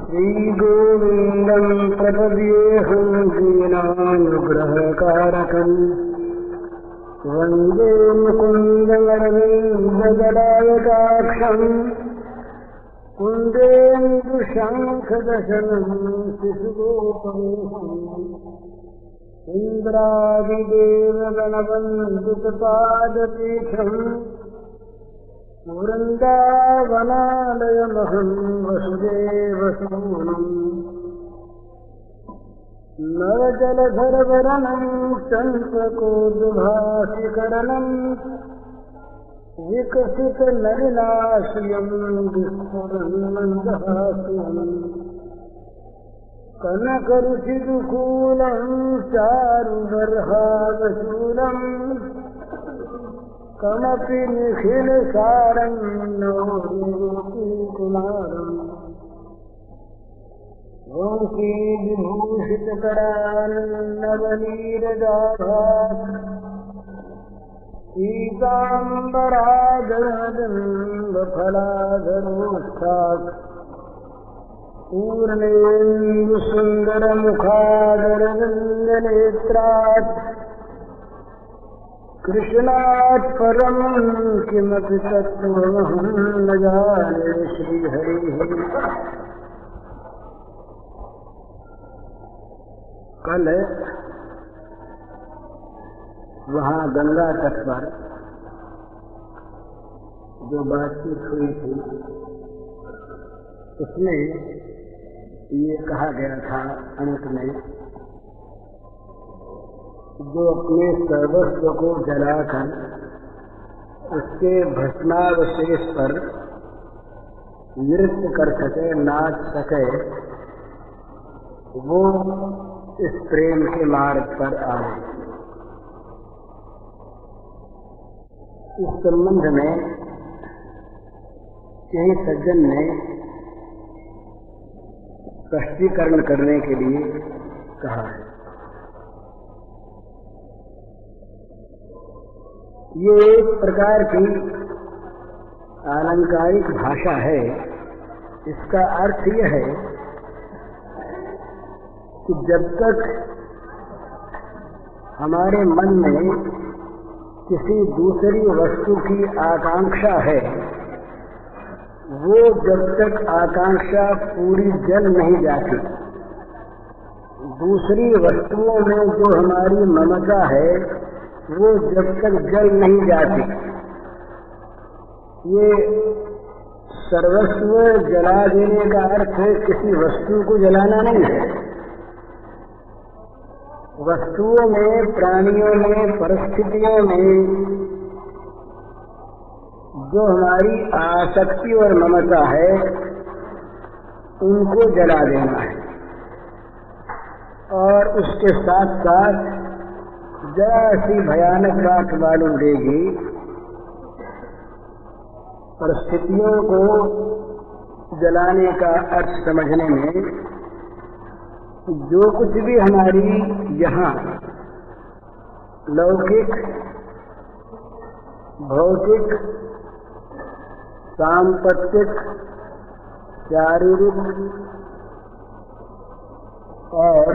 श्रीगोविन्दं प्रपद्येऽहं दीनानुग्रहकारकम् वन्दे मुकुन्दमरविन्दगदायताक्षम् कुन्देन्दुशङ्खदशनं शिशुगोपवेशम् इन्द्रादिदेवगणवन्दितपादपीठम् वृन्दावनालयमहं वसुदेवसूनुम् नवजलधरवरणं चन्द्रकोद्भासिकरणं विकसितनलिनाश्रियं विस्फुरन्मन्दहास्यम् कनकरुचिदुकूलं चारुबर्हावशूलम् कमपि निखिलसारं नौरीकुमारम् वंशीविभूषितकरान्नवनीरदाभात् पीताम्बराजनबिम्बफलाधरोत्थात् पूर्णेन्दुसुन्दरमुखादरविन्दनेत्रात् कृष्णात् परं किमपि तत्त्वमहं न जाने। श्रीहरिः कल वहाँ गंगा तट पर जो बातचीत हुई थी उसमें ये कहा गया था अंत में, जो अपने सर्वस्व को जलाकर उसके भस्मावशेष पर नृत्य कर सके, नाच सके, वो इस प्रेम के मार्ग पर आए। इस संबंध में यही सज्जन ने स्पष्टीकरण करने के लिए कहा है। ये एक प्रकार की आलंकारिक भाषा है। इसका अर्थ यह है कि जब तक हमारे मन में किसी दूसरी वस्तु की आकांक्षा है, वो जब तक आकांक्षा पूरी जल नहीं जाती, दूसरी वस्तुओं में जो हमारी ममता है वो जब तक जल नहीं जाती, ये सर्वस्व जला देने का अर्थ किसी वस्तु को जलाना नहीं है। वस्तुओं में, प्राणियों में, परिस्थितियों में जो हमारी आसक्ति और ममता है उनको जला देना है। और उसके साथ साथ जरा सी भयानक बात मालूम देगी, परिस्थितियों को जलाने का अर्थ समझने में जो कुछ भी हमारी यहाँ लौकिक, भौतिक, सांपत्तिक, शारीरिक और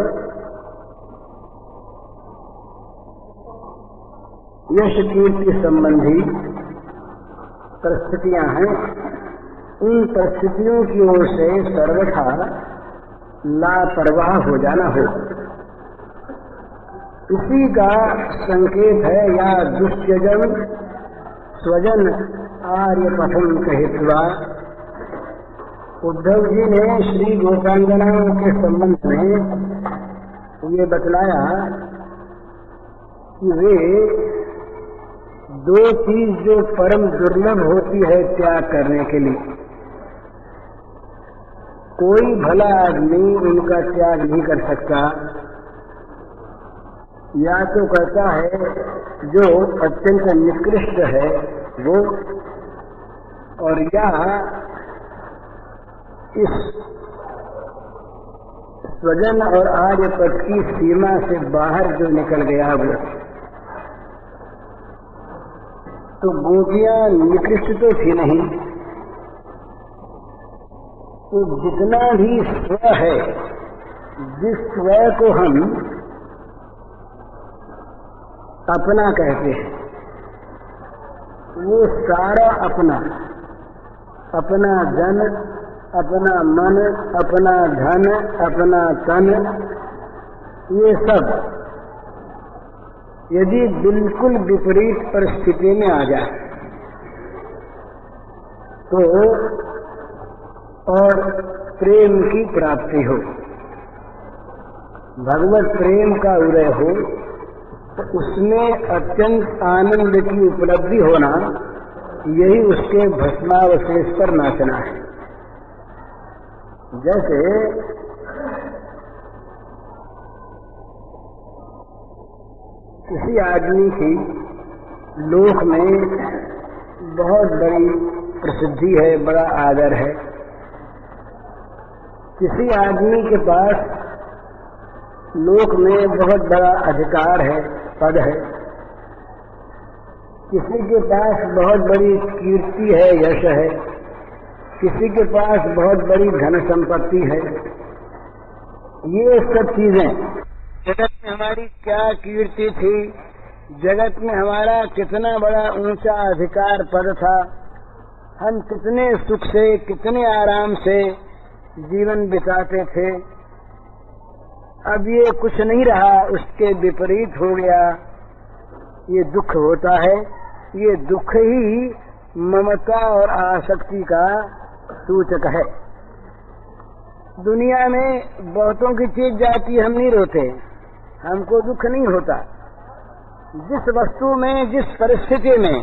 यश कीर्ति संबंधी परिस्थितियां हैं, उन परिस्थितियों की ओर से सर्वथा लापरवाह हो जाना हो, इसी का संकेत है। या दुष्यजन स्वजन आर्यपथम कहित्वा, उद्धव जी ने श्री गोपांगनाओं के संबंध में ये बतलाया कि वे दो चीज जो परम दुर्लभ होती है त्याग करने के लिए, कोई भला आदमी उनका त्याग नहीं कर सकता। या तो कहता है जो अत्यंत निकृष्ट है वो, और या इस स्वजन और आर्यपद की सीमा से बाहर जो निकल गया वो। तो गोपियां निकृष्ट तो थी नहीं। तो जितना भी स्व है, जिस स्व को हम अपना कहते हैं, वो सारा अपना, अपना जन, अपना मन, अपना धन, अपना तन, ये सब यदि बिल्कुल विपरीत परिस्थिति में आ जाए तो और प्रेम की प्राप्ति हो, भगवत प्रेम का उदय हो, तो उसमें अत्यंत आनंद की उपलब्धि होना, यही उसके भस्मावशेष पर नाचना है। जैसे किसी आदमी की लोक में बहुत बड़ी प्रसिद्धि है, बड़ा आदर है, किसी आदमी के पास लोक में बहुत बड़ा अधिकार है, पद है, किसी के पास बहुत बड़ी कीर्ति है, यश है, किसी के पास बहुत बड़ी धन संपत्ति है। ये सब चीजें, जगत में हमारी क्या कीर्ति थी, जगत में हमारा कितना बड़ा ऊंचा अधिकार पद था, हम कितने सुख से, कितने आराम से जीवन बिताते थे, अब ये कुछ नहीं रहा, उसके विपरीत हो गया, ये दुख होता है। ये दुख ही ममता और आसक्ति का सूचक है। दुनिया में बहुतों की चीज जाती, हम नहीं रोते, हमको दुख नहीं होता। जिस वस्तु में, जिस परिस्थिति में,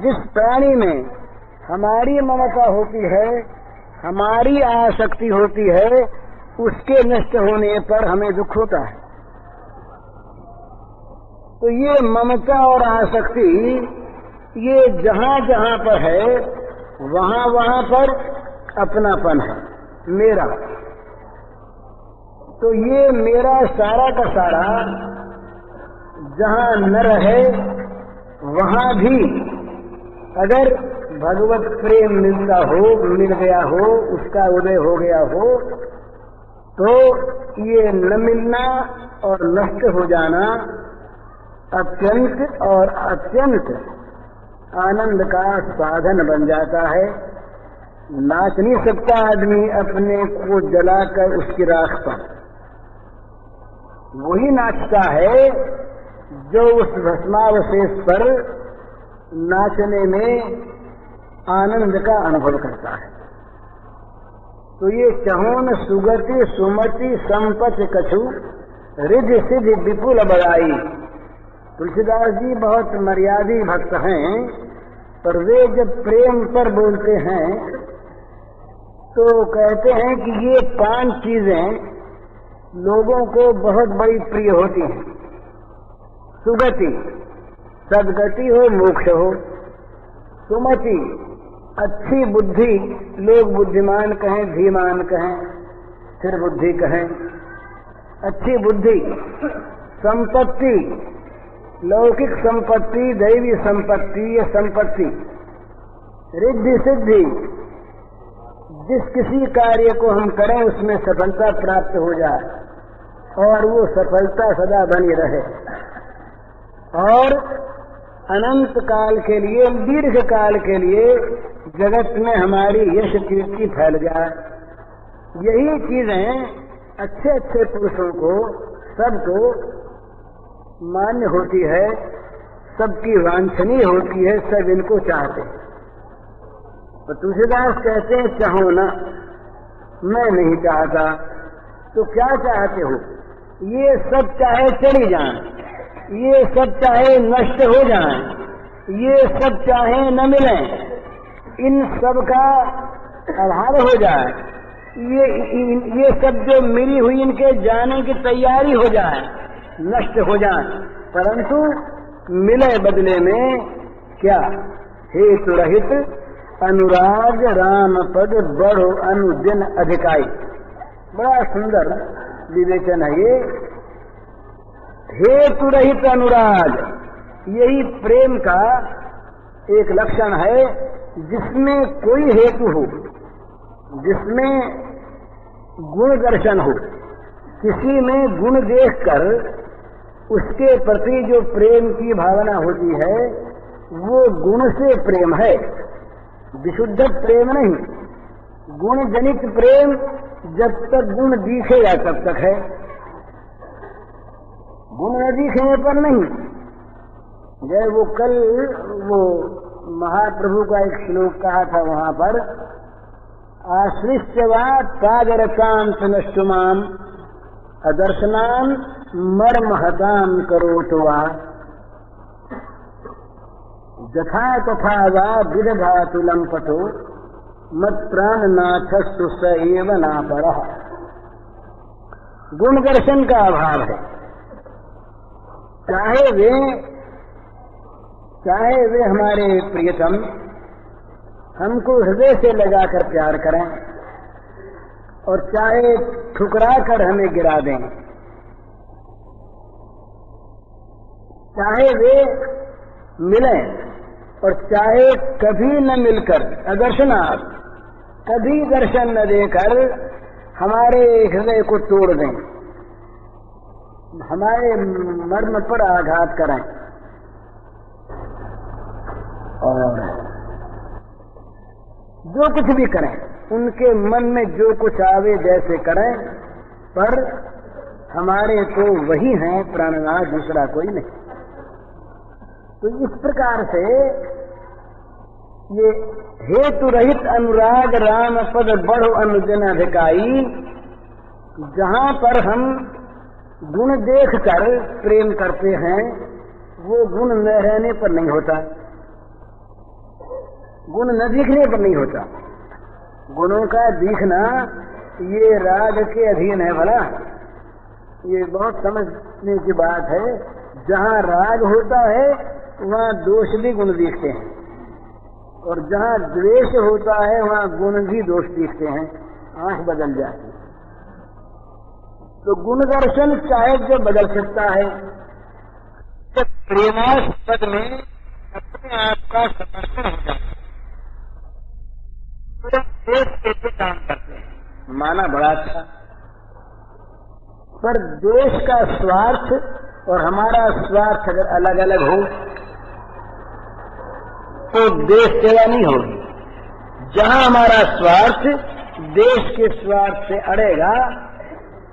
जिस प्राणी में हमारी ममता होती है, हमारी आसक्ति होती है, उसके नष्ट होने पर हमें दुख होता है। तो ये ममता और आसक्ति, ये जहां जहां पर है, वहां वहां पर अपनापन है, मेरा। तो ये मेरा सारा का सारा जहां न रहे, वहां भी अगर भगवत प्रेम मिलता हो, मिल गया हो, उसका उदय हो गया हो, तो ये न मिलना और नष्ट हो जाना अत्यंत और अत्यंत आनंद का साधन बन जाता है। नाच नहीं सकता आदमी अपने को जलाकर उसकी राख पर, वही नाचता है जो उस भस्मावशेष पर नाचने में आनंद का अनुभव करता है। तो ये चहुन सुगति सुमति संपत कछु रिद्धि सिद्धि विपुल बड़ाई। तुलसीदास जी बहुत मर्यादी भक्त हैं, पर वे जब प्रेम पर बोलते हैं तो कहते हैं कि ये 5 चीजें लोगों को बहुत बड़ी प्रिय होती हैं। सुगति, सदगति हो, मोक्ष हो। सुमति, अच्छी बुद्धि, लोग बुद्धिमान कहें, धीमान कहें, स्थिर बुद्धि कहें, अच्छी बुद्धि। संपत्ति, लौकिक संपत्ति, दैवी संपत्ति, ये संपत्ति। रिद्धि सिद्धि, जिस किसी कार्य को हम करें उसमें सफलता प्राप्त हो जाए और वो सफलता सदा बनी रहे, और अनंत काल के लिए, दीर्घ काल के लिए जगत में हमारी यश कीर्ति फैल जाए। यही चीजें अच्छे अच्छे पुरुषों को, सबको मान्य होती है, सबकी वांछनीय होती है, सब इनको चाहते हैं। तो तुलसीदास कहते हैं चाहो ना, मैं नहीं चाहता। तो क्या चाहते हो? ये सब चाहे चली जाएं, ये सब चाहे नष्ट हो जाएं, ये सब चाहे न मिलें, इन सब का अभाव हो जाए, ये सब जो मिली हुई इनके जाने की तैयारी हो जाए, नष्ट हो जाए, परंतु मिले बदले में क्या? हेतु रहित अनुराग राम पद बढ़ो अनुदिन अधिकाई। बड़ा सुंदर विवेचन है ये। हेतु रहित अनुराग, यही प्रेम का एक लक्षण है जिसमें कोई हेतु हो, जिसमें गुण दर्शन हो, किसी में गुण देखकर उसके प्रति जो प्रेम की भावना होती है वो गुण से प्रेम है, विशुद्ध प्रेम नहीं। गुण जनित प्रेम जब तक गुण दिखेगा तब तक है, गुण न दिखने पर नहीं। जय वो कल वो महाप्रभु का एक श्लोक कहा था वहां पर, आश्रिष्य वा पादरकांत नष्टुमाम अदर्शनान मर्महताम करोतु वा यथा तथा वा विदधातु लंपटो मत प्राणनाथस्तु स एव नापरः। गुण दर्शन का अभाव है। चाहे वे हमारे प्रियतम हमको हृदय से लगाकर प्यार करें और चाहे ठुकरा कर हमें गिरा दें, चाहे वे मिलें और चाहे कभी न मिलकर अदर्शनाथ कभी दर्शन न देकर हमारे हृदय को तोड़ दें, हमारे मर्म पर आघात करें और जो कुछ भी करें, उनके मन में जो कुछ आवे जैसे करें, पर हमारे तो वही हैं प्राणनाथ, दूसरा कोई नहीं। तो इस प्रकार से ये हेतु रहित अनुराग राम पद बढ़ो अनुजन अधिकाई, जहां पर हम गुण देखकर प्रेम करते हैं वो गुण न रहने पर नहीं होता, गुण न दिखने पर नहीं होता। गुणों का दिखना ये राग के अधीन है। भला ये बहुत समझने की बात है। जहाँ राग होता है वहाँ दोष भी गुण दिखते हैं, और जहाँ द्वेष होता है वहाँ गुण भी दोष दिखते हैं, आंख बदल जाती है। तो गुण दर्शन चाहे जो बदल सकता है, तो प्रेमास्पद में अपने आप का समर्पण हो जाता है। देश कैसे काम करते हैं, माना बड़ा अच्छा, पर देश का स्वार्थ और हमारा स्वार्थ अगर अलग अलग हो तो देश सेवा नहीं होगी। जहां हमारा स्वार्थ देश के स्वार्थ से अड़ेगा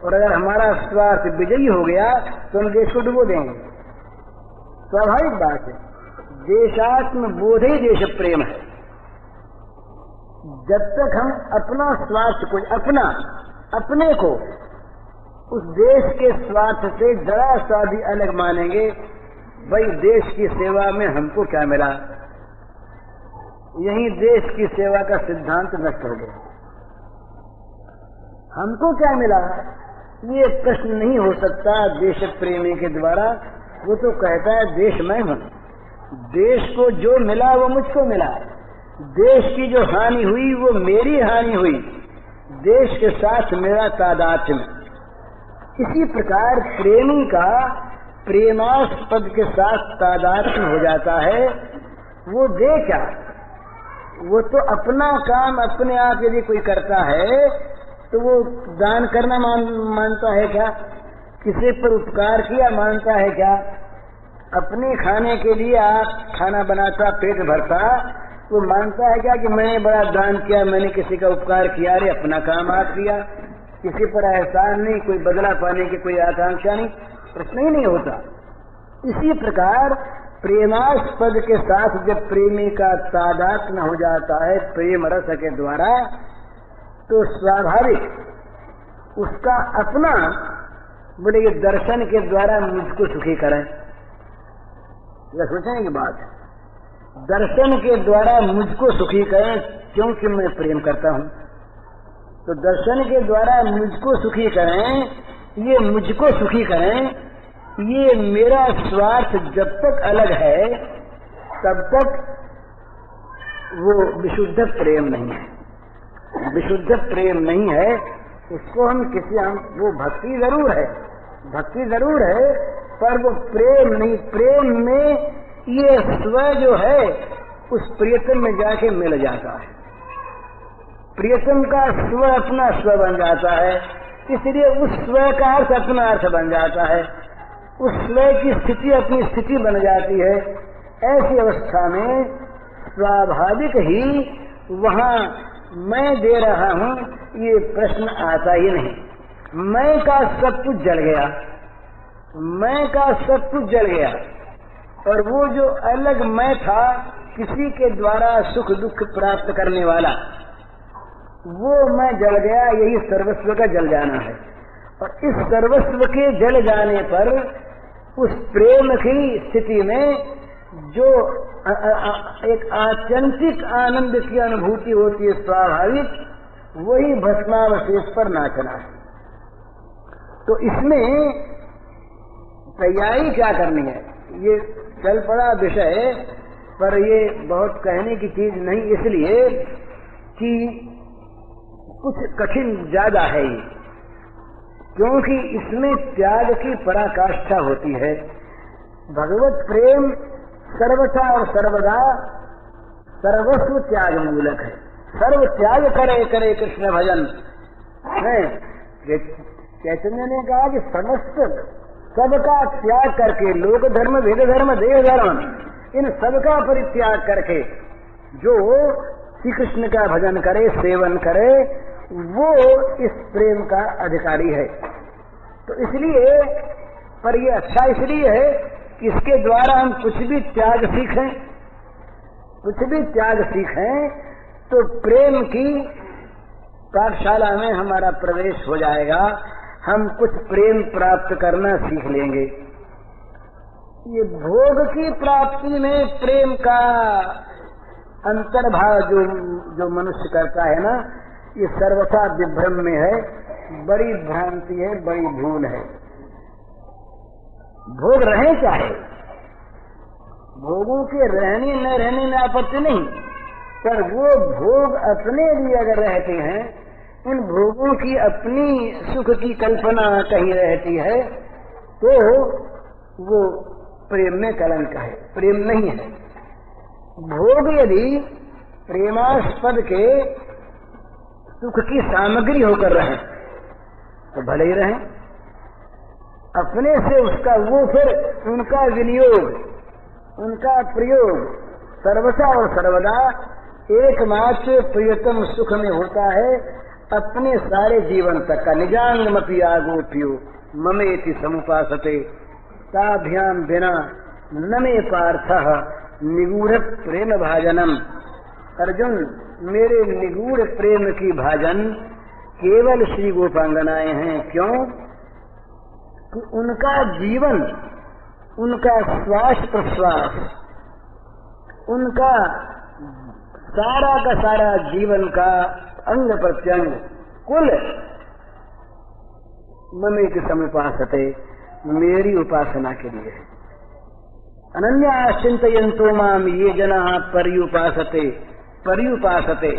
और अगर हमारा स्वार्थ विजयी हो गया तो हम देश को डुबो देंगे। स्वाभाविक बात है। देशात्म बोध ही देश प्रेम है। जब तक हम अपना स्वार्थ को, अपने को उस देश के स्वार्थ से जरा सा भी अलग मानेंगे, भाई देश की सेवा में हमको क्या मिला, यही देश की सेवा का सिद्धांत नष्ट हो गया। हमको क्या मिला ये प्रश्न नहीं हो सकता देश प्रेमी के द्वारा। वो तो कहता है देश मैं हूं, देश को जो मिला वो मुझको मिला, देश की जो हानि हुई वो मेरी हानि हुई, देश के साथ मेरा तादात्म्य। इसी प्रकार प्रेमी का प्रेमास्पद के साथ तादात्म्य हो जाता है। वो दे क्या, वो तो अपना काम अपने आप यदि कोई करता है तो वो दान करना मानता है क्या, किसी पर उपकार किया मानता है क्या। अपने खाने के लिए आप खाना बनाता, पेट भरता, वो मानता है क्या कि मैंने बड़ा दान किया, मैंने किसी का उपकार किया, अरे अपना काम आप किया, किसी पर एहसान नहीं, कोई बदला पाने की कोई आकांक्षा नहीं, प्रश्न ही नहीं होता। इसी प्रकार प्रेमास्पद के साथ जब प्रेमी का तादात्म्य हो जाता है प्रेम रस के द्वारा, तो स्वाभाविक उसका अपना बोले ये दर्शन के द्वारा मुझको सुखी करें। यह सोचने की बात है, दर्शन के द्वारा मुझको सुखी करें क्योंकि मैं प्रेम करता हूं। तो दर्शन के द्वारा मुझको सुखी करें, ये मुझको सुखी करें, ये मेरा स्वार्थ जब तक अलग है तब तक वो विशुद्ध प्रेम नहीं है। विशुद्ध प्रेम नहीं है, उसको हम वो भक्ति जरूर है, भक्ति जरूर है, पर वो प्रेम नहीं। प्रेम में ये स्व जो है उस प्रियतम में जाके मिल जाता है। प्रियतम का स्व अपना स्व बन जाता है, इसलिए उस स्व का अर्थ अपना अर्थ बन जाता है, उस स्व की स्थिति अपनी स्थिति बन जाती है। ऐसी अवस्था में स्वाभाविक ही वहां मैं दे रहा हूं ये प्रश्न आता ही नहीं। मैं का सब कुछ जल गया, मैं का सब कुछ जल गया, और वो जो अलग मैं था किसी के द्वारा सुख दुख प्राप्त करने वाला, वो मैं जल गया। यही सर्वस्व का जल जाना है। और इस सर्वस्व के जल जाने पर उस प्रेम की स्थिति में जो एक आत्यंतिक आनंद की अनुभूति होती है स्वाभाविक, वही भस्मावशेष पर नाचना है। तो इसमें तैयारी क्या करनी है, ये चल पड़ा विषय, पर ये बहुत कहने की चीज नहीं, इसलिए कि कुछ कठिन ज्यादा है ये, क्योंकि इसमें त्याग की पराकाष्ठा होती है। भगवत प्रेम सर्वथा और सर्वदा सर्वस्व त्याग मूलक है। सर्व त्याग करे करे कृष्ण भजन है। चैतन्य ने कहा कि समस्त सबका त्याग करके, लोक धर्म वेद धर्म देह धर्म, इन सबका परित्याग करके जो श्री कृष्ण का भजन करे, सेवन करे, वो इस प्रेम का अधिकारी है। तो इसलिए, पर ये अच्छा इसलिए है कि इसके द्वारा हम कुछ भी त्याग सीखें, कुछ भी त्याग सीखें तो प्रेम की पाठशाला में हमारा प्रवेश हो जाएगा, हम कुछ प्रेम प्राप्त करना सीख लेंगे। ये भोग की प्राप्ति में प्रेम का अंतर्भाव जो मनुष्य करता है ना, ये सर्वथा विभ्रम में है, बड़ी भ्रांति है, बड़ी भूल है। भोग रहे चाहे, भोगों के रहने न रहने में आपत्ति नहीं, पर वो भोग अपने लिए अगर रहते हैं, उन भोगों की अपनी सुख की कल्पना कहीं रहती है, तो वो प्रेम में कलंक है, प्रेम नहीं है। भोग यदि प्रेमास्पद के सुख की सामग्री होकर रहे तो भले ही रहे, अपने से उसका वो फिर उनका विनियोग, उनका प्रयोग सर्वथा और सर्वदा एकमात्र प्रियतम सुख में होता है, अपने सारे जीवन तक का। निजांगमपि आगोप्यो ममेति समुपासते ताभ्याम बिना न मे पार्थः निगूढ़ प्रेम भाजनम। अर्जुन, मेरे निगूढ़ प्रेम की भाजन केवल श्री गोपांगनाएं हैं। क्यों? कि उनका जीवन, उनका श्वास प्रश्वास, उनका सारा का सारा जीवन का अंग प्रत्यंग कुल ममेति समुपासते, मेरी उपासना के लिए है। अनन्या चिंतयन्तो माम ये जनाः पर्युपासते पर्युपासते।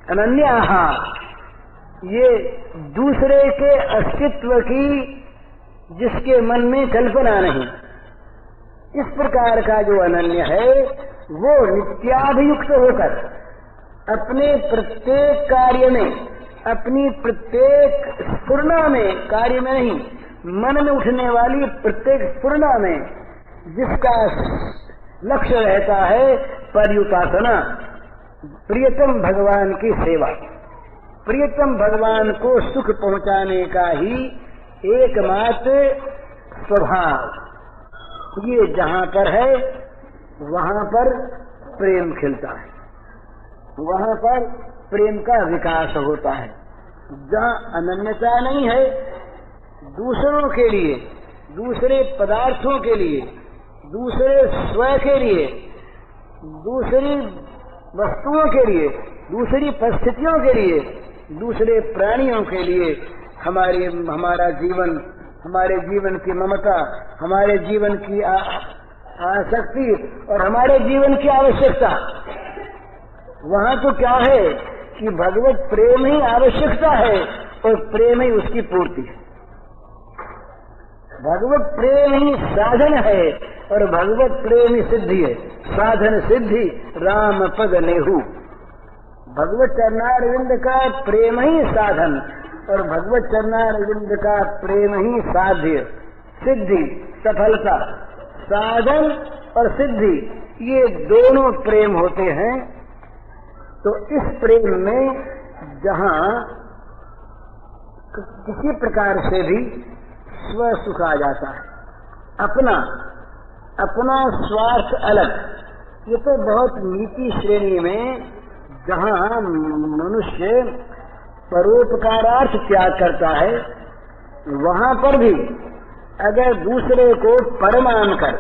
अनन्या, ये दूसरे के अस्तित्व की जिसके मन में कल्पना नहीं, इस प्रकार का जो अनन्य है, वो नित्याभियुक्त होकर अपने प्रत्येक कार्य में, अपनी प्रत्येक स्फुरना में, कार्य में नहीं, मन में उठने वाली प्रत्येक स्फुरना में जिसका लक्ष्य रहता है पर्युपासना, प्रियतम भगवान की सेवा, प्रियतम भगवान को सुख पहुंचाने का ही एकमात्र स्वभाव। ये जहां पर है वहां पर प्रेम खिलता है, वहां पर प्रेम का विकास होता है। जहां अनन्यता नहीं है, दूसरों के लिए, दूसरे पदार्थों के लिए, दूसरे स्व के लिए, दूसरी वस्तुओं के लिए, दूसरी परिस्थितियों के लिए, दूसरे प्राणियों के लिए हमारा जीवन, हमारे जीवन की ममता, हमारे जीवन की आसक्ति और हमारे जीवन की आवश्यकता, वहां तो क्या है कि भगवत प्रेम ही आवश्यकता है और प्रेम ही उसकी पूर्ति है। भगवत प्रेम ही साधन है और भगवत प्रेम ही सिद्धि है। साधन सिद्धि राम पद नेहू। भगवत चरणारविंद का प्रेम ही साधन और भगवत चरणारविंद का प्रेम ही साध्य, सिद्धि, सफलता। साधन और सिद्धि ये दोनों प्रेम होते हैं। तो इस प्रेम में जहाँ किसी प्रकार से भी स्व सुख आ जाता है, अपना स्वार्थ अलग, ये तो बहुत नीची श्रेणी में जहाँ मनुष्य परोपकारार्थ त्याग करता है, वहाँ पर भी अगर दूसरे को पर मानकर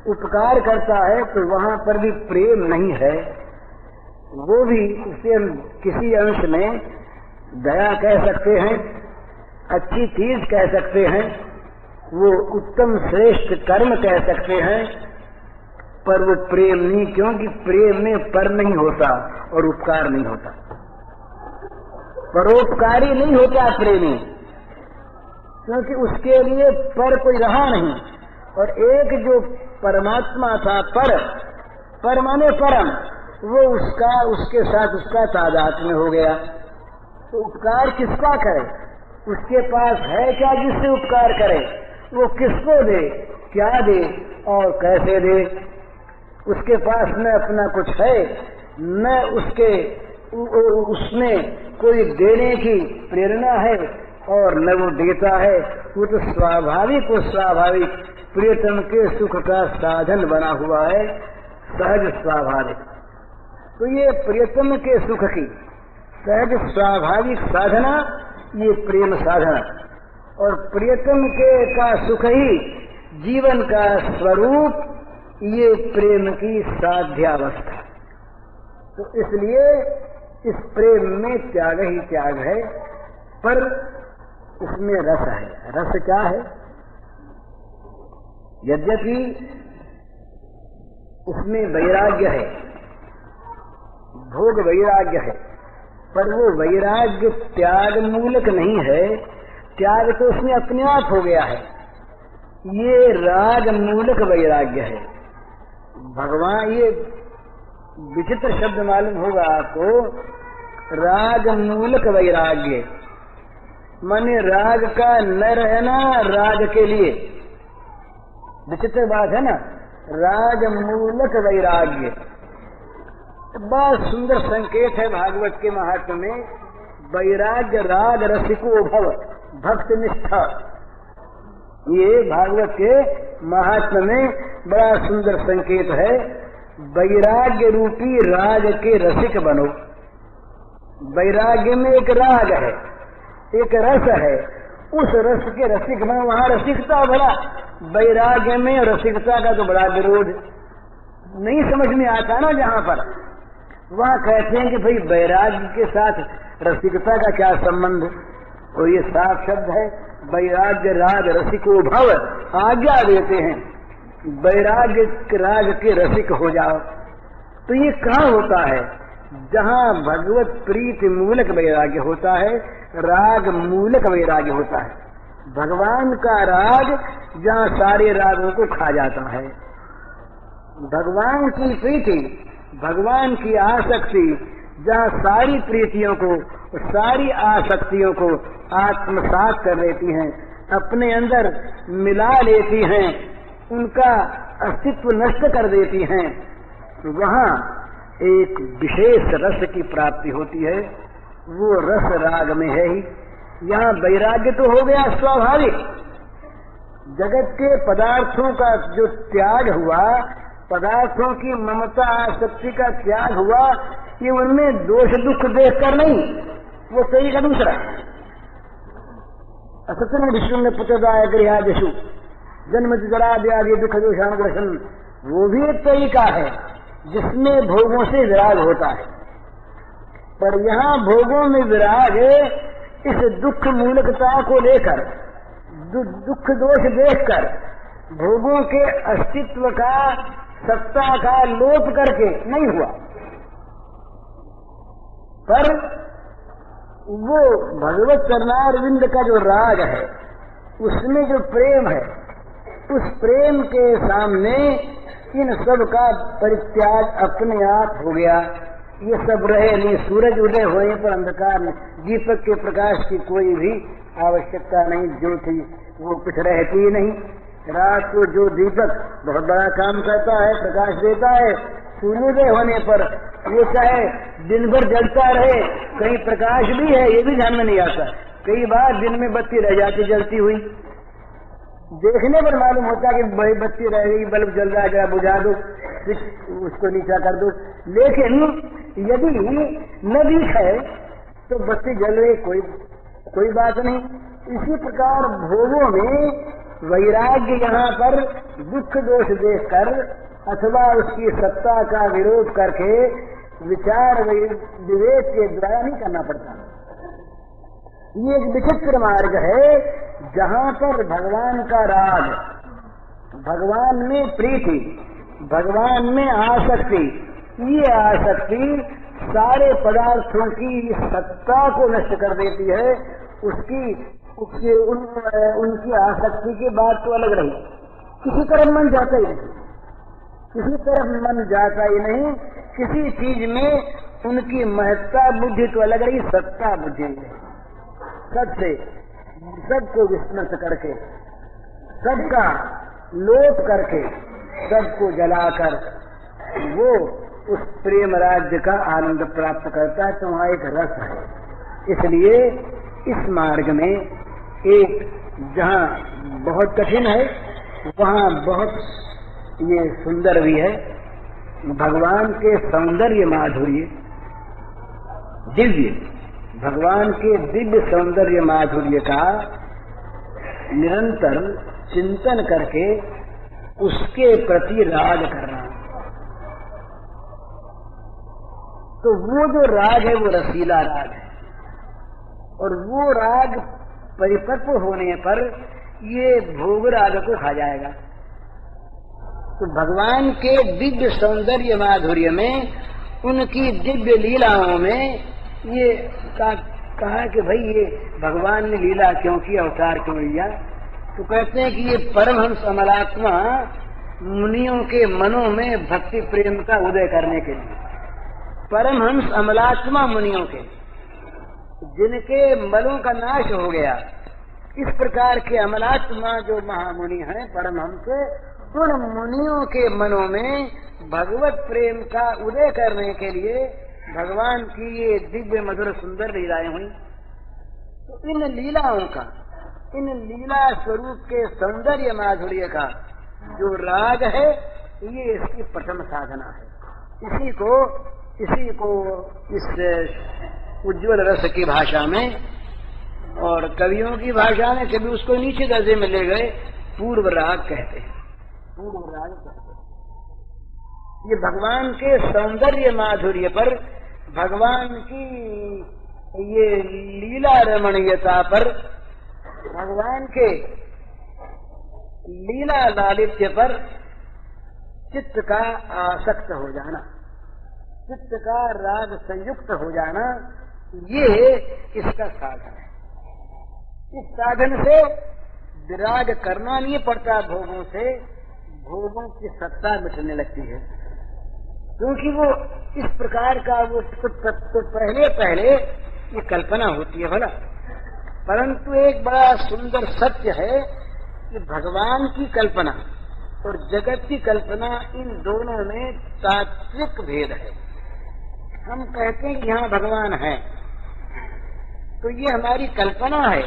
उपकार करता है तो वहाँ पर भी प्रेम नहीं है। वो भी उसे किसी अंश में दया कह सकते हैं, अच्छी चीज कह सकते हैं, वो उत्तम श्रेष्ठ कर्म कह सकते हैं, पर वो प्रेम नहीं, क्योंकि प्रेम में पर नहीं होता और उपकार नहीं होता, परोपकारी नहीं होता प्रेमी, क्योंकि उसके लिए पर कोई रहा नहीं। और एक जो परमात्मा था पर माने परम, वो उसके साथ उसका तादात्म्य हो गया। तो उपकार किसका करे? उसके पास है क्या जिससे उपकार करे? वो किसको दे, क्या दे और कैसे दे? उसके पास न अपना कुछ है, न उसमें कोई देने की प्रेरणा है और न वो देता है। वो तो स्वाभाविक प्रियतम के सुख का साधन बना हुआ है, सहज स्वाभाविक। तो ये प्रियतम के सुख की सहज स्वाभाविक साधना, ये प्रेम साधना, और प्रियतम के का सुख ही जीवन का स्वरूप, ये प्रेम की साध्यावस्था। तो इसलिए इस प्रेम में त्याग ही त्याग है, पर इसमें रस है। रस क्या है? यद्यपि उसमें वैराग्य है, भोग वैराग्य है, पर वो वैराग्य त्याग मूलक नहीं है। त्याग तो उसमें अपने आप हो गया है। ये राग मूलक वैराग्य है। भगवान, ये विचित्र शब्द मालूम होगा आपको, राग मूलक वैराग्य माने राग का न रहना राग के लिए। विचित्र बात है ना, राग मूलक वैराग्य। बहुत सुंदर संकेत है भागवत के महात्म्य में। वैराग्य राग रसिको भव भक्त निष्ठा, ये भागवत के महात्म्य में बड़ा सुंदर संकेत है। वैराग्य रूपी राग के रसिक बनो। वैराग्य में एक राग है, एक रस है, उस रस के रसिक बनो। वहां रसिकता बड़ा, वैराग्य में रसिकता का तो बड़ा विरोध नहीं समझ में आता ना। जहां पर वहां कहते हैं कि भाई वैराग्य के साथ रसिकता का क्या संबंध? और ये साफ शब्द है, वैराग्य राग रसिको भव, आज्ञा देते हैं वैराग्य राग के रसिक हो जाओ। तो ये कहाँ होता है? जहाँ भगवत प्रीति मूलक वैराग्य होता है, राग मूलक वैराग्य होता है। भगवान का राग जहाँ सारे रागों को खा जाता है। भगवान की प्रीति, भगवान की आसक्ति जहाँ सारी प्रीतियों को, सारी आसक्तियों को आत्मसात कर लेती हैं, अपने अंदर मिला लेती हैं, उनका अस्तित्व नष्ट कर देती हैं, वहाँ एक विशेष रस की प्राप्ति होती है। वो रस राग में है ही। यहाँ वैराग्य तो हो गया स्वाभाविक। जगत के पदार्थों का जो त्याग हुआ, पदार्थों की ममता आसक्ति का त्याग हुआ, ये उनमें दोष दुख देखकर नहीं, वो तरीका दूसरा। असत्य विष्णु में पुत्रदाय गृहादिषु जन्म जरा व्याधि दुख दोषान ग्रसन, वो भी एक तरीका है जिसमें भोगों से विराग होता है। पर यहाँ भोगों में विराग इस दुख मूलकता को लेकर, दुख दोष देखकर, भोगों के अस्तित्व का, सत्ता का लोप करके नहीं हुआ, पर वो भगवत चरणारविंद का जो राग है, उसमें जो प्रेम है, उस प्रेम के सामने इन सब का परित्याग अपने आप हो गया। ये सब रहे नहीं, सूरज उदय होने पर अंधकार में दीपक के प्रकाश की कोई भी आवश्यकता नहीं, जो थी वो कुछ रहती ही नहीं। रात को जो दीपक बहुत बड़ा काम करता है, प्रकाश देता है, सूर्योदय होने पर वो चाहे दिन भर जलता रहे, कहीं प्रकाश भी है ये भी ध्यान में नहीं आता। कई बार दिन में बत्ती रह जाती जलती हुई, देखने पर मालूम होता कि भाई बत्ती रह गई, बल्ब जल रहा है, जरा बुझा दो, उसको नीचा कर दो। लेकिन यदि न दिखे तो बत्ती जल रही, कोई बात नहीं। इसी प्रकार भोगों में वैराग्य यहाँ पर दुख दोष देखकर अथवा उसकी सत्ता का विरोध करके विचार विवेक के द्वारा नहीं करना पड़ता। ये एक विचित्र मार्ग है जहाँ पर भगवान का राग, भगवान में प्रीति, भगवान में आसक्ति, ये आसक्ति सारे पदार्थों की सत्ता को नष्ट कर देती है। उनकी आसक्ति की बात तो अलग रही, किसी तरफ मन जाता ही नहीं, किसी तरफ मन जाता ही नहीं। किसी चीज में उनकी महत्ता बुद्धि तो अलग रही, सत्ता बुद्धि नहीं। सबसे सबको विस्मृत करके, सबका लोप करके, सबको जलाकर वो उस प्रेम राज्य का आनंद प्राप्त करता है। तो वहाँ एक रस है। इसलिए इस मार्ग में एक जहाँ बहुत कठिन है, वहाँ बहुत ये सुंदर भी है। भगवान के सौंदर्य माधुर्य दिव्य, भगवान के दिव्य सौंदर्य माधुर्य का निरंतर चिंतन करके उसके प्रति राग करना। तो वो जो राग है वो रसीला राग है, और वो राग परिपक्व होने पर ये भोग राग को खा जाएगा। तो भगवान के दिव्य सौंदर्य माधुर्य में, उनकी दिव्य लीलाओं में ये कहा कि भाई ये भगवान ने लीला क्यों की, अवतार क्यों लिया। तो कहते हैं कि ये परमहंस अमलात्मा मुनियों के मनों में भक्ति प्रेम का उदय करने के लिए, परमहंस अमलात्मा मुनियों के, जिनके मलों का नाश हो गया, इस प्रकार के अमलात्मा जो महामुनि हैं परमहंस, उन मुनियों के मनों में भगवत प्रेम का उदय करने के लिए भगवान की ये दिव्य मधुर सुंदर लीलाएं हुई। तो इन लीलाओं का, इन लीला स्वरूप के सौंदर्य माधुर्य का जो राग है, ये इसकी प्रथम साधना है। इसी को इस उज्ज्वल रस की भाषा में और कवियों की भाषा में कभी उसको नीचे दर्जे में ले गए, पूर्व राग कहते हैं। पूर्व राग कहते हैं। ये भगवान के सौंदर्य माधुर्य पर, भगवान की ये लीला रमणीयता पर, भगवान के लीला लालित्य पर चित्त का आसक्त हो जाना, चित्त का राग संयुक्त हो जाना, ये इसका साधन है। इस साधन से विराग करना नहीं पड़ता भोगों से, भोगों की सत्ता मिटने लगती है। क्योंकि वो इस प्रकार का वो तो पहले ये कल्पना होती है भला, परंतु एक बड़ा सुंदर सत्य है कि भगवान की कल्पना और जगत की कल्पना, इन दोनों में तात्विक भेद है। हम कहते हैं कि यहाँ भगवान है, तो ये हमारी कल्पना है,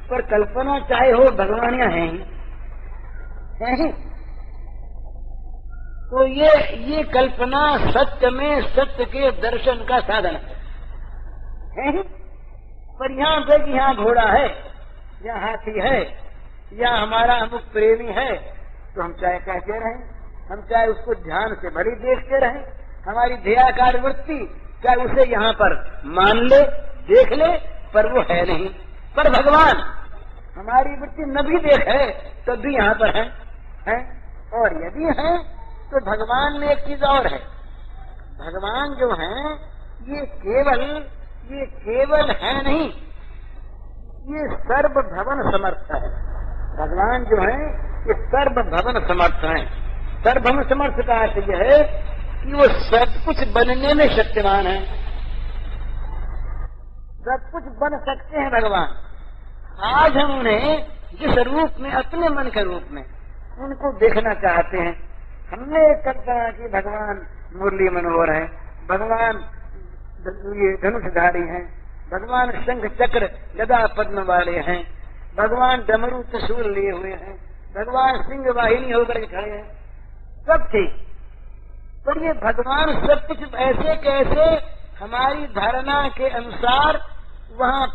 पर कल्पना चाहे हो भगवान यहाँ है ही। तो ये कल्पना सत्य में सत्य के दर्शन का साधन है। पर यहाँ पे कि यहाँ घोड़ा है, यहाँ हाथी है, या हमारा अमुक प्रेमी है, तो हम चाहे कहते रहें, हम चाहे उसको ध्यान से भली देखते रहें, हमारी ध्येयाकार वृत्ति चाहे उसे यहाँ पर मान ले, देख ले, पर वो है नहीं। पर भगवान हमारी वृत्ति न भी देखे तो भी यहाँ पर है। और यदि है तो भगवान में एक चीज और है, भगवान जो है ये केवल है नहीं, ये सर्वभवन समर्थ है। भगवान जो है ये सर्वभवन समर्थ हैं। सर्वभवन समर्थ का अर्थ यह है कि वो सब कुछ बनने में शक्तिमान है, सब कुछ बन सकते हैं भगवान। आज हम उन्हें जिस रूप में, अपने मन के रूप में उनको देखना चाहते हैं। हमने कल्पना की भगवान मुरली मनोहर है, भगवान ये धनुषधारी हैं, भगवान शंख चक्र गदा पद्म वाले हैं, भगवान डमरू त्रिशूल लिए हुए हैं, भगवान सिंह वाहिनी होकर के खड़े हैं, सब ठीक। पर ये भगवान सब कुछ ऐसे कैसे हमारी धारणा के अनुसार वहाँ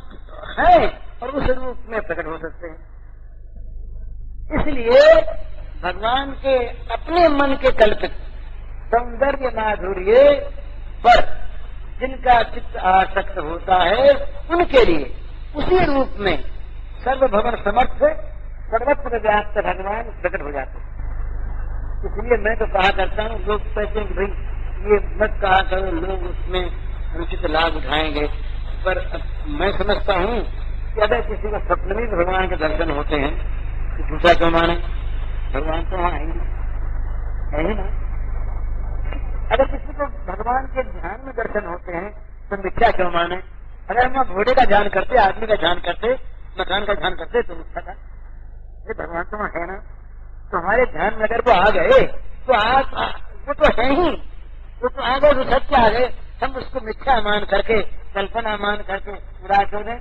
है और उस रूप में प्रकट हो सकते हैं। इसलिए भगवान के अपने मन के कल्पित सौंदर्य माधुर्य पर जिनका चित्त आसक्त होता है उनके लिए उसी रूप में सर्वभवन समर्थ सर्वत्र व्याप्त भगवान प्रकट हो जाते हैं। इसलिए मैं तो कहा करता हूँ, लोग कहते हैं कि भाई ये मत कहा करो, लोग उसमें अनुचित लाभ उठाएंगे। पर मैं समझता हूँ कि अगर किसी को स्वप्न में भगवान के दर्शन होते हैं तो दूसरा क्यों माने? भगवान तो वहाँ है ही ना। अगर किसी को भगवान के ध्यान में दर्शन होते हैं तो मिथ्या क्यों माने? अगर हम घोड़े का ध्यान करते, आदमी का ध्यान करते, मकान का ध्यान करते तो मिथ्या था। ये भगवान तो वहाँ है ना। तो हमारे ध्यान में अगर वो आ गए तो आप वो तो है ही, वो तो आ गए, वो सत्य आ गए। हम उसको मिथ्या मान करके, कल्पना मान करके उड़ा क्यों दें?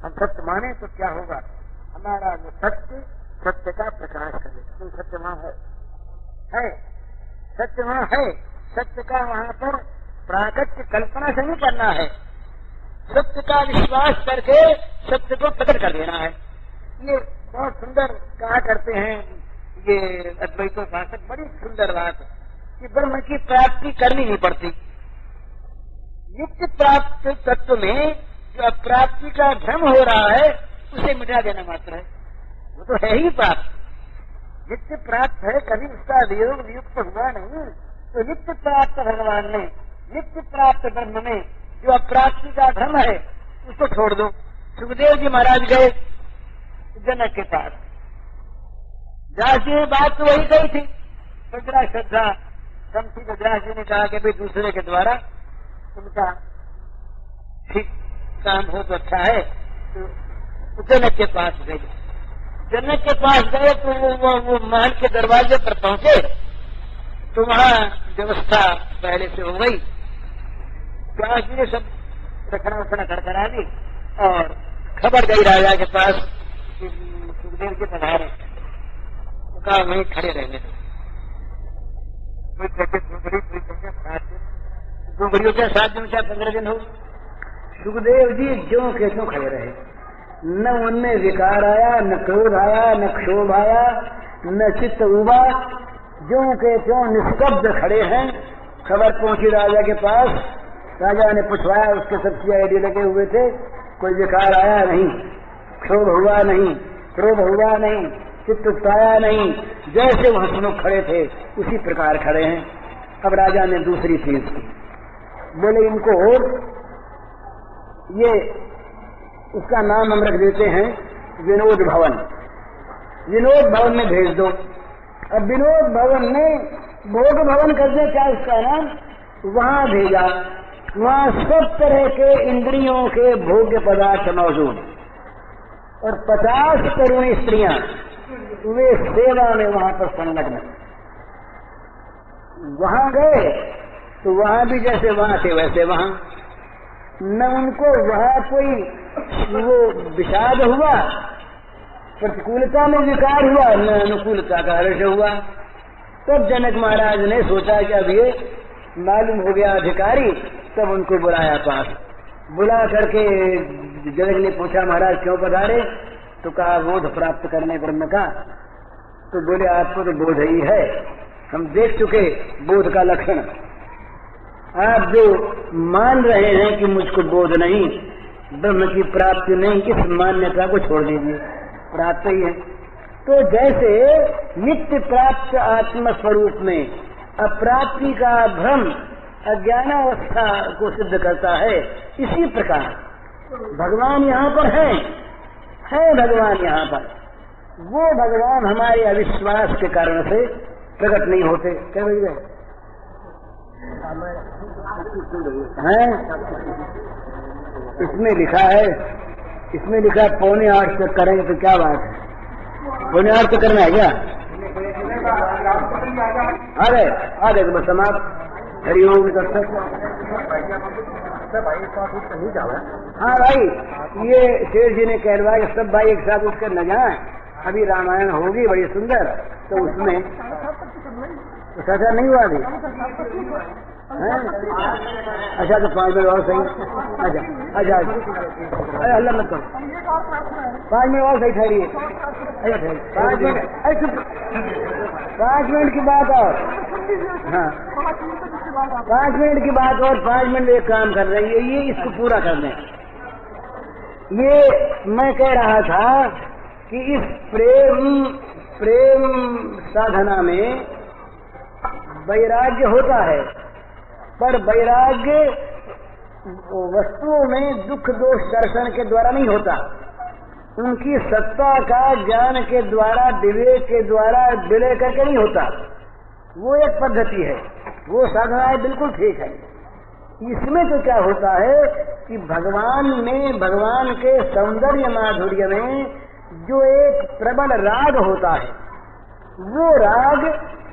हम सत्य माने तो क्या होगा? हमारा वो सत्य, सत्य का प्रकाश करे। तो सत्य वहाँ है, सत्य वहाँ है। सत्य का वहाँ पर प्राकट्य कल्पना से नहीं करना है, सत्य का विश्वास करके सत्य को प्रकट कर देना है। ये बहुत सुंदर कहा करते हैं ये अद्वैतोपासक, बड़ी सुंदर बात कि ब्रह्म की प्राप्ति करनी नहीं पड़ती। नित्य प्राप्त तत्व में जो अप्राप्ति का भ्रम हो रहा है उसे मिटा देना मात्र है, वो तो है ही प्राप्त। नित्य प्राप्त है, कभी उसका वियोग वियुक्त हुआ नहीं। तो नित्य प्राप्त भगवान में, नित्य प्राप्त ब्रह्म में जो अप्राप्ति का भ्रम है उसको छोड़ दो। सुखदेव जी महाराज गए जनक के पास, व्यास जी ने बात तो वही कही थी, तो जरा श्रद्धा कम थी। तो व्यास जी ने कहा कि भाई दूसरे के द्वारा उनका ठीक काम हो तो अच्छा है। तो जनक के पास गए, जनक के पास गए तो वो महल के दरवाजे पर पहुंचे तो वहाँ व्यवस्था पहले से हो गई। व्यास जी ने सब रखना उखना करा दी और खबर गई राजा के पास कि सुखदेव जी पधारे। तो कहा वहीं खड़े रहने दो। कोई कहते सुंदरी, कोई कहते 7 दिन, डूंगरियों के 7 दिन क्या 15 दिन हो। सुखदेव जी ज्यों के त्यों खड़े रहे, न उनमें विकार आया, न क्रोध आया, न क्षोभ आया, न चित्त उबा, ज्यों के त्यों निस्तब्ध खड़े हैं। खबर पहुंची राजा के पास, राजा ने पूछवाया, उसके सब CID लगे हुए थे, कोई विकार आया नहीं, क्षोभ हुआ नहीं, क्रोध हुआ नहीं, चित्त उताया नहीं, जैसे वहां लोग खड़े थे उसी प्रकार खड़े हैं। अब राजा ने दूसरी चीज की, बोले इनको ये उसका नाम हम रख देते हैं विनोद भवन, विनोद भवन में भेज दो। अब विनोद भवन में भोग भवन करने क्या उसका नाम, वहां भेजा। वहां सब तरह के इंद्रियों के भोग्य पदार्थ मौजूद और 50 तरुणी स्त्रियां वे सेवा में वहां पर संलग्न। वहां गए तो वहां भी जैसे वहां थे वैसे वहां, न उनको वहां कोई वो विषाद हुआ, प्रतिकूलता में विकार हुआ, न अनुकूलता का हर्ष हुआ। तब जनक महाराज ने सोचा कि अब ये मालूम हो गया अधिकारी, तब उनको बुलाया पास। बुला करके जनक ने पूछा महाराज क्यों पधारे? तो कहा बोध प्राप्त करने ब्रह्म का। तो बोले आपको तो बोध ही है, हम देख चुके बोध का लक्षण। आप जो मान रहे हैं कि मुझको बोध नहीं, ब्रह्म की प्राप्ति नहीं, इस मान्यता को छोड़ दीजिए, प्राप्त ही है। तो जैसे नित्य प्राप्त आत्म स्वरूप में अप्राप्ति का भ्रम अज्ञानावस्था को सिद्ध करता है, इसी प्रकार भगवान यहाँ पर है भगवान यहाँ पर। वो भगवान हमारे अविश्वास के कारण से प्रकट नहीं होते। क्या भैया हैं? इसमें लिखा है, इसमें लिखा है 7:45 तक करेंगे तो क्या बात है? 7:45 तक करना है क्या? अरे आ देखो बस समाप्त। हरिओम दर्शक। हाँ भाई, ये शेर जी ने कहलवाया कि सब भाई एक साथ उठकर न जाए, अभी रामायण होगी बड़ी सुंदर, तो उसमें अच्छा नहीं हुआ अभी। अच्छा तो 5 मिनट और सही। अच्छा अच्छा अरे अल्लाह मत करो, 5 मिनट और सही ठहरिए। अच्छा 5 मिनट, 5 मिनट की बात और। हाँ 5 मिनट की बात और 5 मिनट एक काम कर रही है, ये इसको पूरा कर दें। ये मैं कह रहा था कि इस प्रेम साधना में वैराग्य होता है, पर वैराग्य वस्तुओं में दुख दोष दर्शन के द्वारा नहीं होता, उनकी सत्ता का ज्ञान के द्वारा, विवेक के द्वारा विलय करके नहीं होता। वो एक पद्धति है, वो साधना बिल्कुल ठीक है। इसमें तो क्या होता है कि भगवान में, भगवान के सौंदर्य माधुर्य में जो एक प्रबल राग होता है, वो राग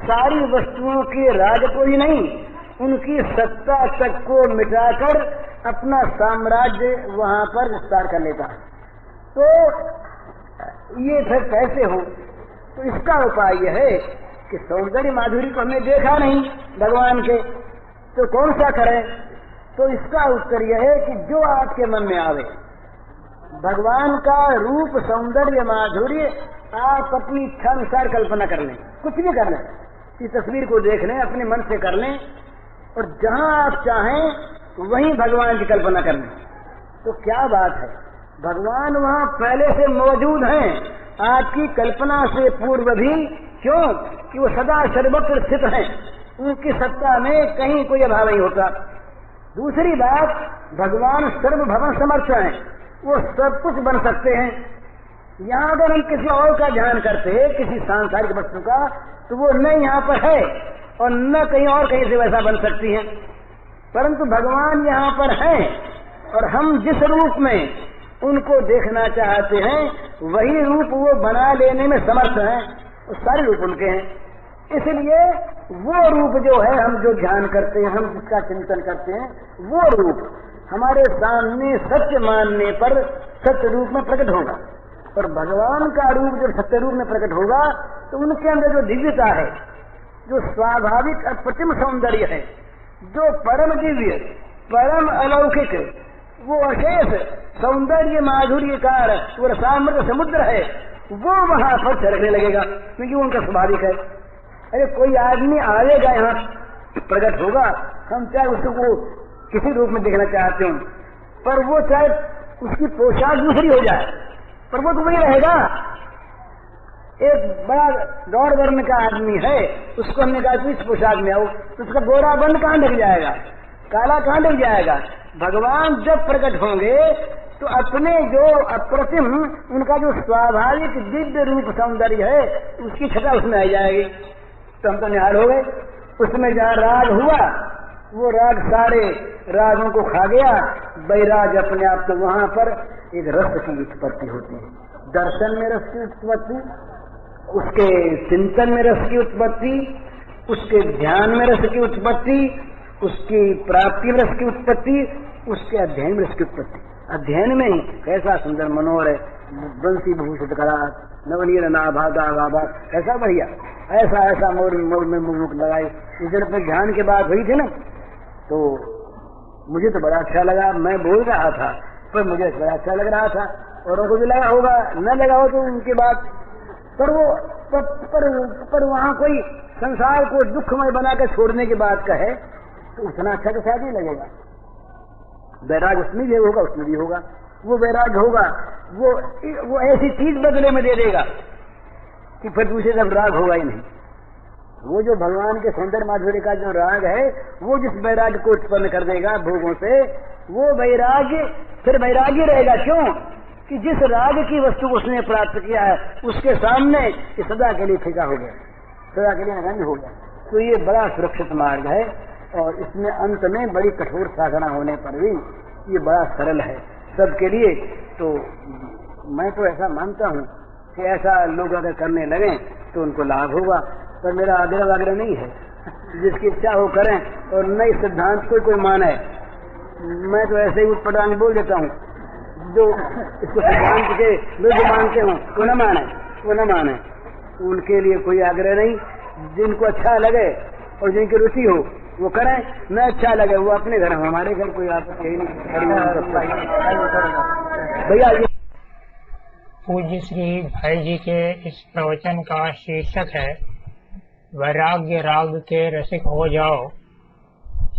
सारी वस्तुओं के राग को ही नहीं, उनकी सत्ता तक को मिटाकर अपना साम्राज्य वहां पर विस्तार कर लेता है। तो ये फिर कैसे हो? तो इसका उपाय यह है कि सौंदर्य माधुरी को हमने देखा नहीं भगवान के, तो कौन सा करें? तो इसका उत्तर यह है कि जो आपके मन में आवे, भगवान का रूप सौंदर्य माधुर्य आप अपनी इच्छा अनुसार कल्पना कर लें, कुछ भी कर लें, इस तस्वीर को देख लें, अपने मन से कर लें, और जहां आप चाहें वहीं भगवान की कल्पना कर लें। तो क्या बात है, भगवान वहां पहले से मौजूद हैं, आपकी कल्पना से पूर्व भी। क्यों कि वो सदा सर्वत्र स्थित हैं, उनकी सत्ता में कहीं कोई अभाव नहीं होता। दूसरी बात, भगवान सर्वभवन समर्थ हैं, वो सब कुछ बन सकते हैं। यहाँ अगर हम किसी और का ध्यान करते, किसी सांसारिक वस्तु का, तो वो न यहाँ पर है और न कहीं और कहीं से वैसा बन सकती है, परंतु भगवान यहाँ पर हैं, और हम जिस रूप में उनको देखना चाहते हैं वही रूप वो बना लेने में समर्थ हैं, और सारे रूप उनके हैं। इसलिए वो रूप जो है, हम जो ध्यान करते हैं, हम जिसका चिंतन करते हैं, वो रूप हमारे सामने सत्य मानने पर सत्य रूप में प्रकट होगा। और भगवान का रूप जब सत्य रूप में प्रकट होगा तो उनके अंदर जो दिव्यता है, जो स्वाभाविक अप्रतिम सौंदर्य है, जो परम दिव्य, परम अलौकिक, वो अशेष सौंदर्य माधुर्य का वो रसामृत समुद्र है, वो वहां पर छलकने लगेगा, क्योंकि वो उनका स्वाभाविक है। अरे कोई आदमी आएगा यहाँ प्रकट होगा, हम चाहे उसको किसी रूप में देखना चाहते हो, पर वो चाहे उसकी पोशाक दूसरी हो जाए, पर वो तो वही रहेगा। एक बड़ा गौर वर्ण का आदमी है, उसको हमने कहा तो इस पोशाक में आओ, तो उसका गोरा बन कहां ढक जाएगा, काला कहां ढक जाएगा। भगवान जब प्रकट होंगे तो अपने जो अप्रतिम, उनका जो स्वाभाविक दिव्य रूप सौंदर्य है, उसकी छटा उसमें आ जाएगी। तो हम तो निहाल हो गए। उसमें जहाँ राग हुआ, वो राग सारे रागों को खा गया, बैराग अपने आप। तो वहां पर एक रस की उत्पत्ति होती है, दर्शन में रस की उत्पत्ति, उसके चिंतन में रस की उत्पत्ति, उसके ध्यान में रस की उत्पत्ति, उसकी प्राप्ति में रस की उत्पत्ति, उसके अध्ययन में रस की उत्पत्ति। अध्ययन में ही कैसा सुंदर मनोहर है, बंसी भूषित करा नवनीर नाभागा बाबा, कैसा बढ़िया, ऐसा ऐसा मोर में मुख लगाए। उस दिन अपने ध्यान की बात हुई थी ना, तो मुझे तो बड़ा अच्छा लगा, मैं बोल रहा था, पर मुझे बड़ा अच्छा लग रहा था, औरों को भी लगा होगा, न लगा हो तो उनकी बात। पर वो पर वहाँ कोई संसार को दुखमय बनाकर छोड़ने की बात कहे तो उतना अच्छा तो शायद नहीं लगेगा। वैराग उसमें भी होगा, उसमें भी होगा। वो वैराग होगा, वो ऐसी चीज बदले में दे देगा कि फिर दूसरे सब राग होगा ही नहीं। वो जो भगवान के सौंदर्य माधुर्य का जो राग है, वो जिस वैराग्य को उत्पन्न कर देगा भोगों से, वो वैराग्य फिर वैराग्य रहेगा। क्यों कि जिस राग की वस्तु उसने प्राप्त किया है उसके सामने ये सदा के लिए फीका हो गया, सदा के लिए नगण्य हो गया। तो ये बड़ा सुरक्षित मार्ग है और इसमें अंत में बड़ी कठोर साधना होने पर भी ये बड़ा सरल है सबके लिए। तो मैं तो ऐसा मानता हूँ कि ऐसा लोग अगर करने लगे तो उनको लाभ होगा, पर मेरा आग्रह वाग्रह नहीं है, जिसकी इच्छा हो करें और नई सिद्धांत कोई माने। मैं तो ऐसे ही उठपटांग बोल देता हूँ, जो इसको सिद्धांत के विरुद्ध मानते हो वो न माने, उनके लिए कोई आग्रह नहीं। जिनको अच्छा लगे और जिनकी रुचि हो वो करें, न अच्छा लगे वो अपने घर, हमारे घर कोई आपत्ति ही नहीं। भैया ये पूज्य श्री भाई जी के इस प्रवचन का शीर्षक है वैराग्य राग के रसिक हो जाओ।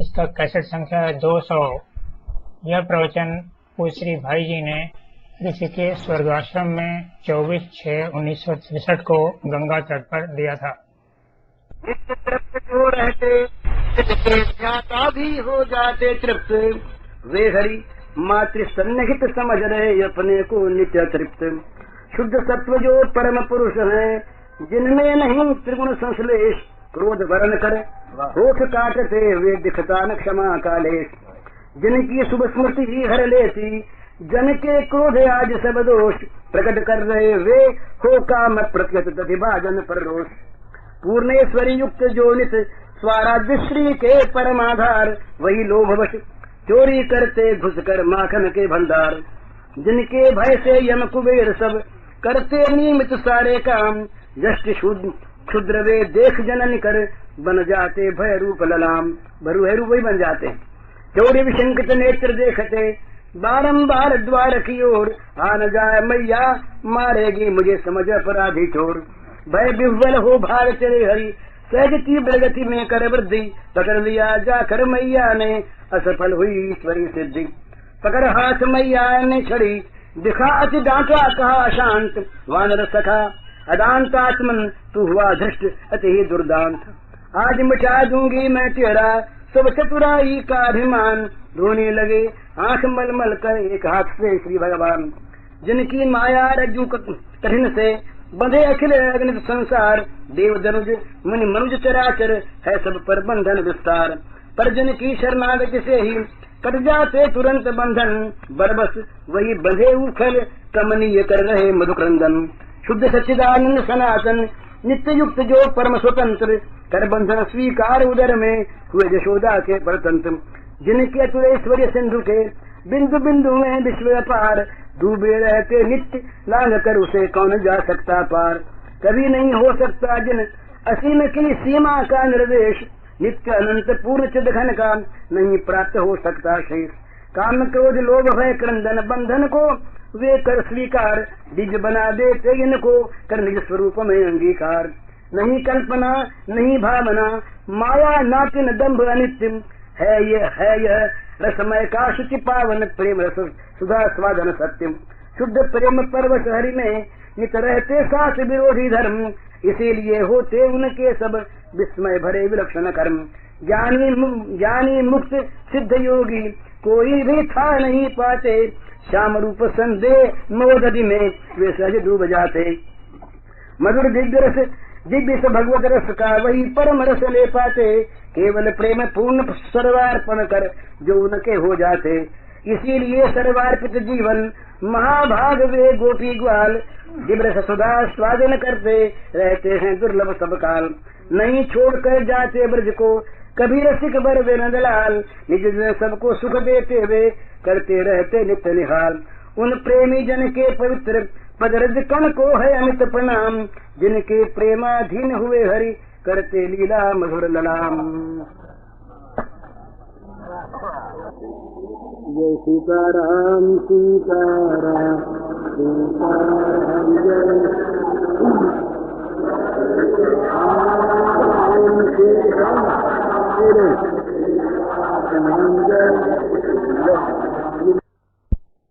इसका कैसेट संख्या है 200। यह प्रवचन पूज्य श्री भाई जी ने ऋषिकेश स्वर्गाश्रम में 24/6/1963 को गंगा तट पर दिया था। नित्य तृप्त जो रहते ज्ञाता भी हो जाते तृप्त, वे हरि मातृ सन्निहित समझ रहे अपने को नित्य तृप्त। शुद्ध सत्व जो परम पुरुष है जिनमें नहीं त्रिगुण संश्लेष, क्रोध वर्ण करे होठ काटते वे दिखता न क्षमा कालेश। जिनकी शुभ स्मृति ही हर लेती जन के क्रोध आज सब दोष, प्रकट कर रहे वे हो काम प्रत्यत प्रतिभाजन पर रोष। पूर्णेश्वरी युक्त जो नित स्वराज्य श्री के परमाधार, वही लोभवश चोरी करते घुसकर माखन के भंडार। जिनके भय से यम कुबेर सब करते नियमित सारे काम, यष्टि क्षुद्र वे देख जनन कर बन जाते भय रूप ललाम। भय रूप वही बन जाते हैं। चौड़ी विशंकित नेत्र देखते बारंबार द्वार की ओर, आ न जाए मैया मारेगी मुझे समझ अपराधी चोर। भय विह्वल हो भाग चले हरि सहज की प्रगति में कर वृद्धि, पकड़ लिया जाकर मैया ने असफल हुई ईश्वरी सिद्धि। पकड़ हाथ मैया ने छड़ी दिखा अति डांटा कहा शांत, वानर सखा अदांतात्मन तू हुआ धृष्ट अति ही दुर्दांत। आज मिटा दूंगी मैं तेरा सब चतुराई का अभिमान, रोने लगे आंख मलमल कर एक हाथ से श्री भगवान। जिनकी माया रज्जु कठिन से बंधे अखिल अग्नित संसार, देव दनुज मुनि मनुज चराचर है सब पर बंधन विस्तार। पर जिनकी शरणागति से ही कट जाते तुरंत बंधन, बरबस वही बंधे उखल कमनीय कर रहे मधुक्रंदन। शुद्ध सच्चिदानंद सनातन नित्य युक्त जो परम स्वतंत्र, कर बंधन स्वीकार उदर में हुए यशोदा के परतंत्र। जिनके अतुरेश्वर्य सिंधु के बिंदु बिंदु में विश्व अपार, डूबे रहते नित्य लांग कर उसे कौन जा सकता पार। कभी नहीं हो सकता जिन असीम की सीमा का निर्देश, नित्य अनंत पूर्ण चिद घन का नहीं प्राप्त हो सकता शेष। काम क्रोध लोभ भय क्रंदन बंधन को वे कर स्वीकार, दिव्य बना देते इनको कर निज स्वरूप में अंगीकार। नहीं कल्पना नहीं भावना माया नातिन दम्भ अनित्यम, है यह रसमय का शुचि पावन प्रेम रस सुधा स्वादन सत्यम। शुद्ध प्रेम परवश हरि में नित रहते साथ विरोधी धर्म, इसीलिए होते उनके सब विस्मय भरे विलक्षण कर्म। ज्ञानी मुक्त सिद्ध योगी कोई भी था नहीं पाते, श्याम रूप संदेह मोदधि में वे सहज डूब जाते। मधुर दिव्य से भगवत रस का वही परम रस ले पाते, केवल प्रेम पूर्ण सर्वार्पण कर जो उनके हो जाते। इसीलिए सर्वार्पित जीवन महाभाग वे गोपी ग्वाल, दिव्य सुधा स्वादन करते रहते हैं दुर्लभ सब काल। नहीं छोड़ कर जाते ब्रज को कभी रसिक बर वे नंदलाल, निज सबको सुख देते हुए करते रहते नित्य निहाल। उन प्रेमी जन के पवित्र पदरज कण को है अमित प्रणाम, जिनके प्रेमाधीन हुए हरि करते लीला मधुर ललाम। जय सीताराम सीताराम सीताराम जय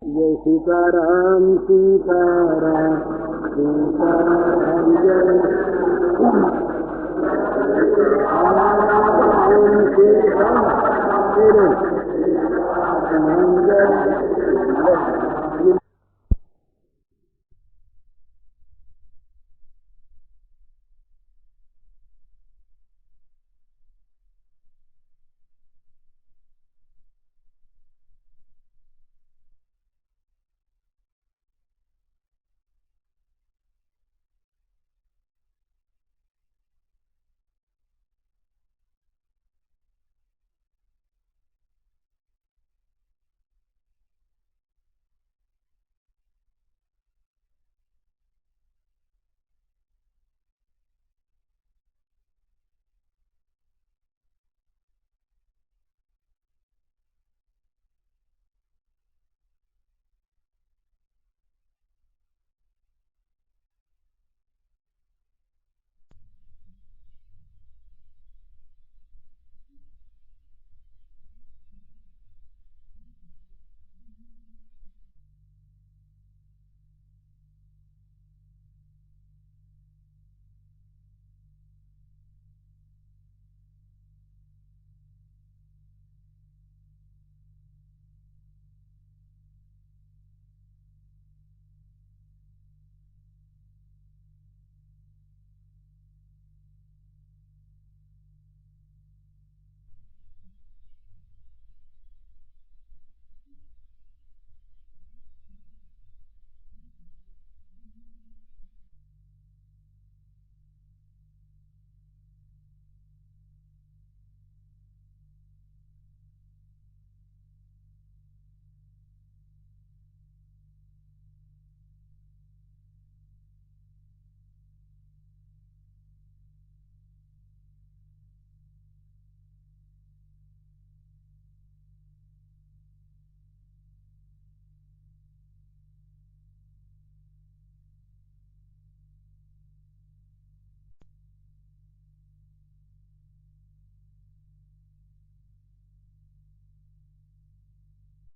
जय सीताराम सीताराम सीताराम जय